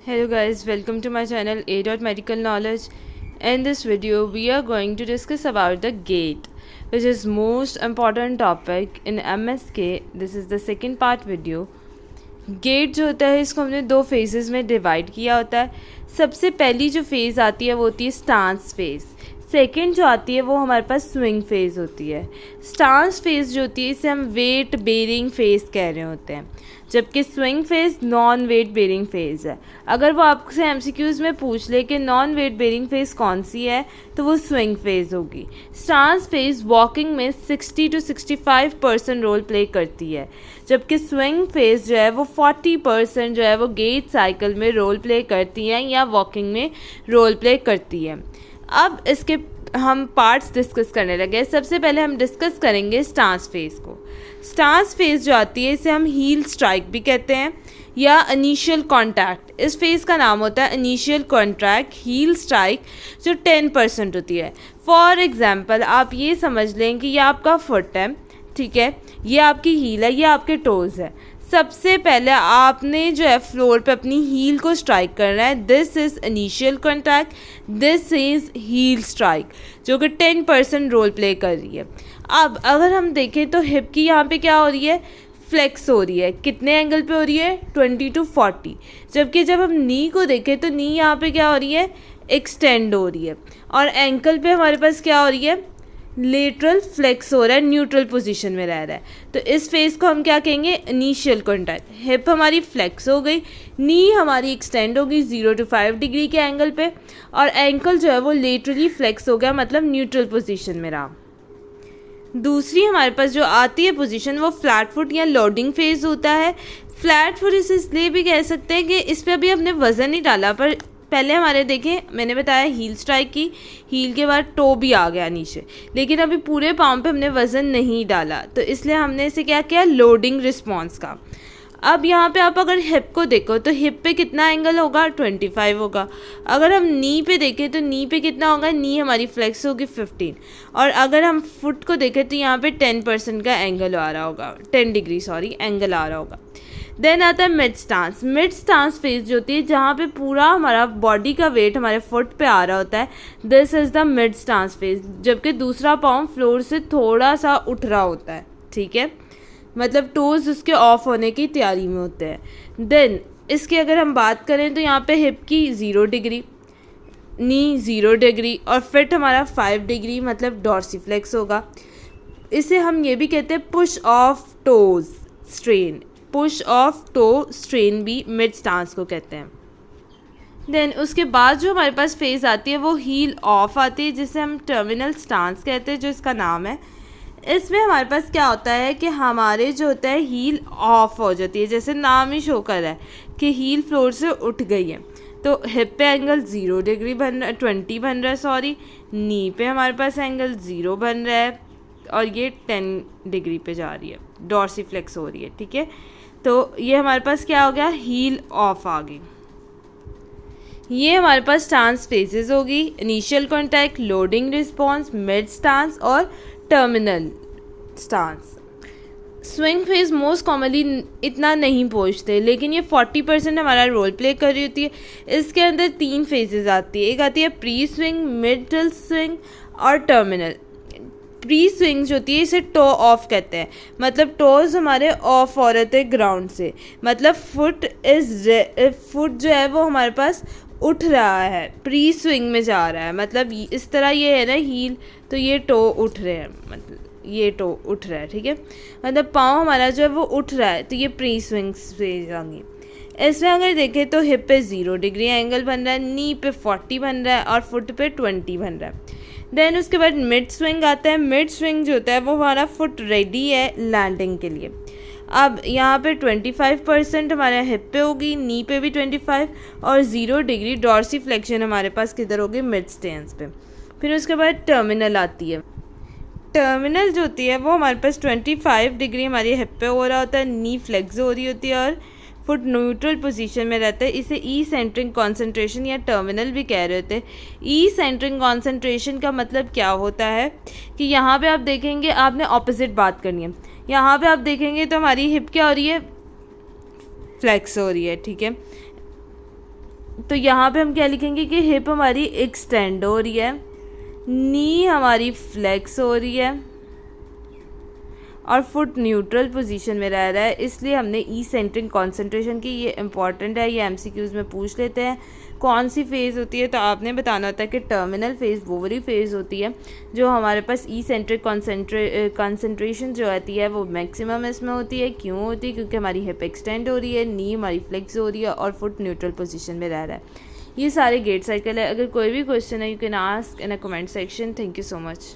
Hello guys, welcome to my channel A. Medical Knowledge. In this video, we are going to discuss about the gait, which is most important topic in MSK. This is the second part video. Gait जो होता है इसको हमने दो phases में divide किया होता है. सबसे पहली जो फेज़ आती है वो होती है स्टांस फेज़. सेकेंड जो आती है वो हमारे पास स्विंग फेज़ होती है. स्टांस फेज़ जो होती है इसे हम वेट बेरिंग फेज़ कह रहे होते हैं, जबकि swing phase non weight bearing phase है. अगर वो आपसे एमसीक्यूज़ में पूछ ले कि नॉन वेट बेरिंग फेज़ कौन सी है तो वो स्विंग फेज़ होगी. स्टांस फेज़ वॉकिंग में 60 to 65% रोल प्ले करती है, जबकि स्विंग फेज़ जो है वो 40% जो है वो गेट साइकिल में रोल प्ले करती है या वॉकिंग में रोल प्ले करती है. अब इसके हम पार्ट्स डिस्कस करने लगे. सबसे पहले हम डिस्कस करेंगे स्टांस फेज़ को. स्टांस फेज़ जो आती है इसे हम हील स्ट्राइक भी कहते हैं या इनिशियल कॉन्टैक्ट. इस फेज़ का नाम होता है इनिशियल कॉन्टैक्ट हील स्ट्राइक, जो 10% होती है. फॉर एग्जांपल आप ये समझ लें कि ये आपका फुट है, ठीक है, ये आपकी हील है, ये आपके टोज़ है. सबसे पहले आपने जो है फ्लोर पे अपनी हील को स्ट्राइक करना है. This is initial contact, this is heal strike, जो कि 10% रोल प्ले कर रही है. अब अगर हम देखें तो हिप की यहाँ पे क्या हो रही है, फ्लेक्स हो रही है. कितने एंगल पे हो रही है, 20 to 40. जबकि जब हम नी को देखें तो नी यहाँ पे क्या हो रही है, एक्सटेंड हो रही है. और एंकल पे हमारे पास क्या हो रही है, लेटरल फ्लेक्स हो रहा है, न्यूट्रल पोजीशन में रह रहा है. तो इस फेज़ को हम क्या कहेंगे, इनिशियल कॉन्टैक्ट. हिप हमारी फ्लेक्स हो गई, नी हमारी एक्सटेंड होगी 0 to 5 डिग्री के एंगल पे, और एंकल जो है वो लेटरली फ्लेक्स हो गया, मतलब न्यूट्रल पोजीशन में रहा. दूसरी हमारे पास जो आती है पोजीशन वो फ्लैट फुट या लोडिंग फेज़ होता है. फ्लैट फुट इसे इसलिए भी कह सकते हैं कि इस पर अभी हमने वज़न नहीं डाला, पर पहले हमारे देखें मैंने बताया हील स्ट्राइक की, हील के बाद टो भी आ गया नीचे, लेकिन अभी पूरे पाँव पे हमने वज़न नहीं डाला, तो इसलिए हमने इसे क्या किया, लोडिंग रिस्पॉन्स का. अब यहाँ पे आप अगर हिप को देखो तो हिप पे कितना एंगल होगा, 25 होगा. अगर हम नी पे देखें तो नी पे कितना होगा, नी हमारी फ्लेक्स होगी 15. और अगर हम फुट को देखें तो यहाँ पे 10% का एंगल आ रहा होगा, 10 डिग्री एंगल आ रहा होगा. देन आता है mid stance. Mid stance phase जो होती है जहाँ पे पूरा हमारा बॉडी का वेट हमारे फुट पे आ रहा होता है, this is the mid stance phase, जबकि दूसरा पाँव फ्लोर से थोड़ा सा उठ रहा होता है, ठीक है, मतलब टोज उसके ऑफ होने की तैयारी में होते हैं. देन इसकी अगर हम बात करें तो यहाँ पे हिप की 0 डिग्री, नी 0 डिग्री और फिट हमारा 5 डिग्री, मतलब डॉर्सीफ्लेक्स होगा. इसे हम ये भी कहते हैं push off toes strain. Push off toe strain भी मिड स्टांस को कहते हैं. देन उसके बाद जो हमारे पास फेज़ आती है वो हील ऑफ आती है, जिसे हम टर्मिनल स्टांस कहते हैं, जो इसका नाम है. इसमें हमारे पास क्या होता है कि हमारे जो होता है हील ऑफ हो जाती है, जैसे नाम ही शो कर रहा है कि हील फ्लोर से उठ गई है. तो हिप पे एंगल 0 डिग्री बन रहा है, 20 बन रहा है सॉरी. नी पे हमारे पास एंगल 0 बन रहा है और ये 10 डिग्री पे जा रही है, डॉर्सीफ्लेक्स हो रही है, ठीक है. तो ये हमारे पास क्या हो गया, हील ऑफ आ गई. ये हमारे पास स्टांस फेजेस होगी, initial contact, loading response, mid stance और terminal stance. Swing phase most commonly इतना नहीं पहुँचते, लेकिन ये 40% हमारा रोल प्ले कर रही होती है. इसके अंदर 3 फेजेस आती है. एक आती है प्री स्विंग, मिडल स्विंग और टर्मिनल. प्री स्विंग जो होती है इसे टो ऑफ कहते हैं, मतलब टोज हमारे ऑफ हो रहे थे ग्राउंड से, मतलब फुट जो है वो हमारे पास उठ रहा है, प्री स्विंग में जा रहा है. मतलब इस तरह ये है ना हील, तो ये टो उठ रहे हैं, मतलब ये टो उठ रहा है, ठीक है, मतलब पाँव हमारा जो है वो उठ रहा है, तो ये प्री स्विंग फेज आ गई. इसमें अगर देखें तो हिप पे 0 डिग्री एंगल बन रहा है, नी पे 40 बन रहा है और फुट पे 20 बन रहा है. देन उसके बाद मिड स्विंग आता है. मिड स्विंग जो होता है वो हमारा फुट रेडी है लैंडिंग के लिए. अब यहाँ पे 25% हमारे हिप पे होगी, नी पे भी 25 और 0 डिग्री डॉर्सीफ्लेक्शन हमारे पास किधर होगी, मिड स्टेंस पे. फिर उसके बाद टर्मिनल आती है. टर्मिनल जो होती है वो हमारे पास 25 डिग्री हमारी हिप पे हो रहा होता है, नी फ्लेक्स हो रही होती है और फुट न्यूट्रल पोजीशन में रहता है. इसे ई सेंटरिंग कॉन्सेंट्रेशन या टर्मिनल भी कह रहे होते हैं. ई सेंटरिंग कॉन्सेंट्रेशन का मतलब क्या होता है कि यहाँ पे आप देखेंगे, आपने ऑपोजिट बात करनी है. यहाँ पे आप देखेंगे तो हमारी हिप क्या हो रही है, फ्लेक्स हो रही है, ठीक है. तो यहाँ पे हम क्या लिखेंगे कि हिप हमारी एक्सटेंड हो रही है, नी हमारी फ्लेक्स हो रही है और फुट न्यूट्रल पोजीशन में रह रहा है, इसलिए हमने ई सेंट्रिक कॉन्सेंट्रेशन की। ये इंपॉर्टेंट है, ये एमसीक्यूज़ में पूछ लेते हैं कौन सी फेज़ होती है, तो आपने बताना होता है कि टर्मिनल फेज़ वो वाली फेज़ होती है जो हमारे पास ई सेंट्रिक कॉन्सेंट्रेशन जो आती है वो मैक्सिमम इसमें होती है। क्यों होती है? क्योंकि हमारी हिप एक्सटेंड हो रही है, नी हमारी फ्लेक्स हो रही है और फुट न्यूट्रल पोजीशन में रह रहा है। ये सारे गेट साइकिल है। अगर कोई भी क्वेश्चन है you can ask in a comment section. Thank you so much.